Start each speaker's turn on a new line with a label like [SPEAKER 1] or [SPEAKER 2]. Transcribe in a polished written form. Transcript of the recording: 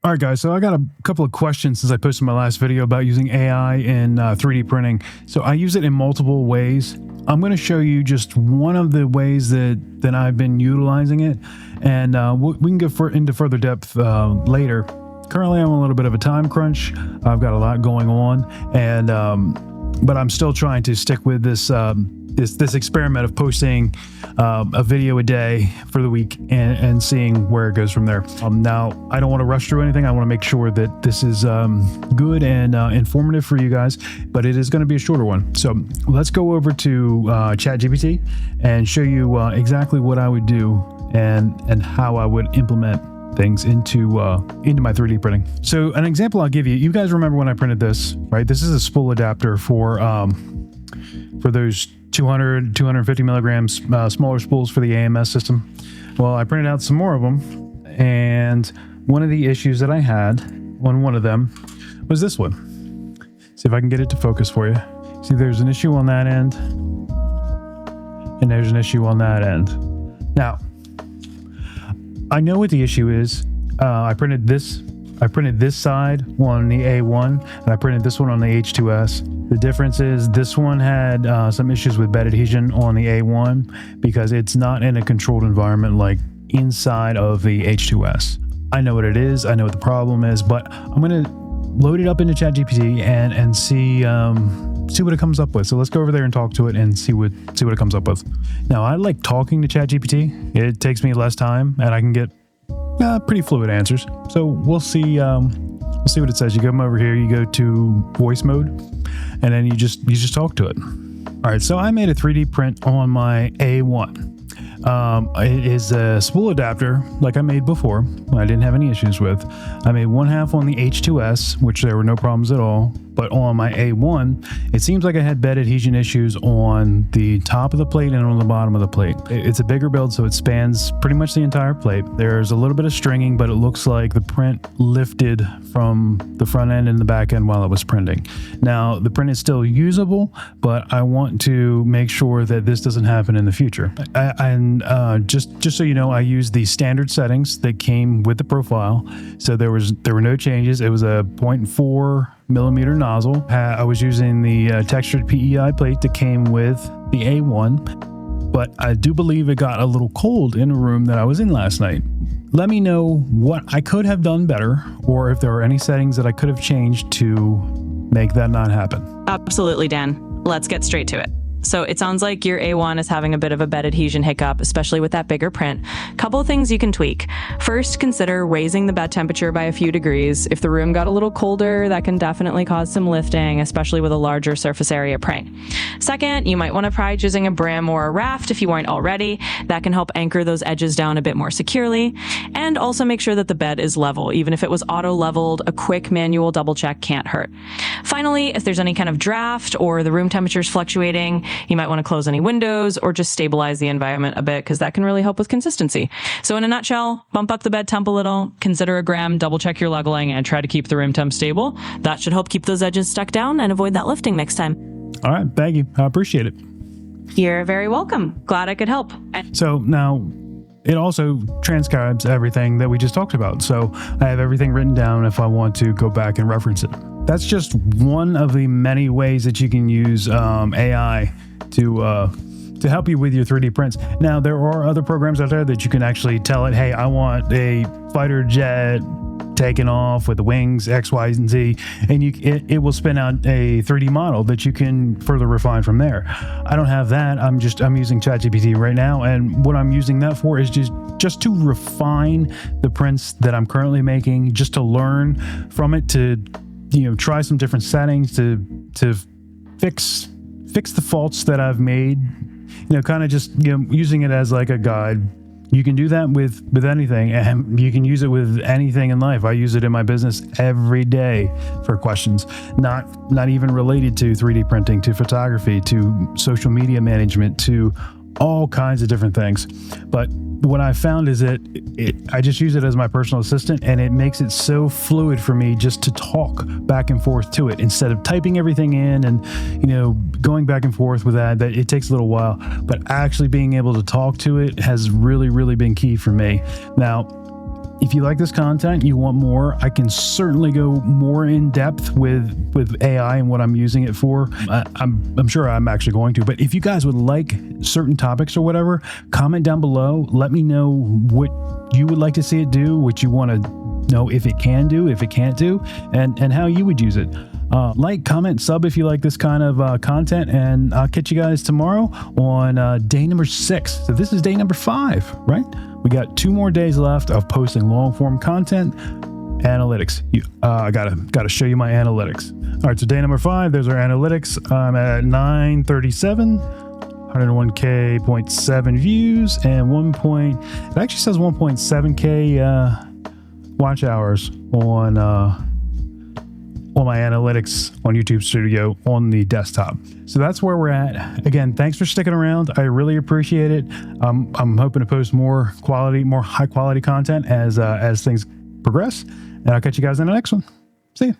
[SPEAKER 1] All right, guys, so I got a couple of questions since I posted my last video about using AI in 3D printing. So I use it in multiple ways. I'm going to show you just one of the ways that I've been utilizing it, and we can go into further depth later. Currently, I'm on a little bit of a time crunch. I've got a lot going on, and but I'm still trying to stick with this this experiment of posting a video a day for the week and seeing where it goes from there. Now, I don't want to rush through anything. I want to make sure that this is good and informative for you guys, but it is going to be a shorter one. So let's go over to ChatGPT and show you exactly what I would do and how I would implement things into my 3D printing. So an example I'll give you, you guys remember when I printed this, right? This is a spool adapter for those 250 milligrams smaller spools for the AMS system. Well, I printed out some more of them, and one of the issues that I had on one of them was this one. See if I can get it to focus for you. See, there's an issue on that end, and there's an issue on that end. Now, I know what the issue is. I printed this side on the A1, and I printed this one on the H2S. The difference is this one had some issues with bed adhesion on the A1 because it's not in a controlled environment like inside of the H2S. I know what it is. I know what the problem is, but I'm going to load it up into ChatGPT and see what it comes up with. So let's go over there and talk to it and see what it comes up with. Now, I like talking to ChatGPT. It takes me less time, and I can get pretty fluid answers. So we'll see. We'll see what it says. You come over here, you go to voice mode, and then you just talk to it. All right, so I made a 3D print on my A1. It is a spool adapter like I made before. I didn't have any issues with. I made one half on the H2S, which there were no problems at all. But on my A1, it seems like I had bed adhesion issues on the top of the plate and on the bottom of the plate. It's a bigger build, so it spans pretty much the entire plate. There's a little bit of stringing, but it looks like the print lifted from the front end and the back end while it was printing. Now, the print is still usable, but I want to make sure that this doesn't happen in the future. Just so you know, I used the standard settings that came with the profile, so there were no changes. It was a 0.4 millimeter nozzle. I was using the textured PEI plate that came with the A1, but I do believe it got a little cold in a room that I was in last night. Let me know what I could have done better, or if there are any settings that I could have changed to make that not happen.
[SPEAKER 2] Absolutely, Dan. Let's get straight to it. So it sounds like your A1 is having a bit of a bed adhesion hiccup, especially with that bigger print. Couple of things you can tweak. First, consider raising the bed temperature by a few degrees. If the room got a little colder, that can definitely cause some lifting, especially with a larger surface area print. Second, you might want to try using a brim or a raft if you weren't already. That can help anchor those edges down a bit more securely. And also make sure that the bed is level. Even if it was auto-leveled, a quick manual double check can't hurt. Finally, if there's any kind of draft or the room temperature is fluctuating, you might want to close any windows or just stabilize the environment a bit, because that can really help with consistency. So in a nutshell, bump up the bed temp a little, consider a gram, double check your leveling, and try to keep the room temp stable. That should help keep those edges stuck down and avoid that lifting next time.
[SPEAKER 1] All right, thank you. I appreciate it.
[SPEAKER 2] You're very welcome. Glad I could help.
[SPEAKER 1] So now it also transcribes everything that we just talked about. So I have everything written down if I want to go back and reference it. That's just one of the many ways that you can use AI to help you with your 3D prints. Now, there are other programs out there that you can actually tell it, hey, I want a fighter jet taken off with the wings X, Y, and Z, and it will spin out a 3D model that you can further refine from there. I don't have that. I'm using ChatGPT right now, and what I'm using that for is just to refine the prints that I'm currently making, just to learn from it, to try some different settings to fix the faults that I've made, kind of just using it as like a guide. You can do that with anything, and you can use it with anything in life. I use it in my business every day for questions, not even related to 3D printing, to photography, to social media management, to all kinds of different things. But what I found is that I just use it as my personal assistant, and it makes it so fluid for me just to talk back and forth to it instead of typing everything in and going back and forth with that it takes a little while. But actually being able to talk to it has really, really been key for me. Now, if you like this content, you want more, I can certainly go more in depth with AI and what I'm using it for. I'm sure I'm actually going to, but if you guys would like certain topics or whatever, comment down below. Let me know what you would like to see it do, what you want to know if it can do, if it can't do, and how you would use it. Like, comment, sub if you like this kind of content, and I'll catch you guys tomorrow on day number 6. So this is day number 5, right? We got 2 more days left of posting long form content. Analytics. I gotta show you my analytics. All right, so day number 5. There's our analytics. I'm at 937, 101k.7 views, and it actually says 1.7k watch hours on my analytics on YouTube Studio on the desktop. So that's where we're at. Again, thanks for sticking around. I really appreciate it. I'm hoping to post more high quality content as things progress, and I'll catch you guys in the next one. See ya.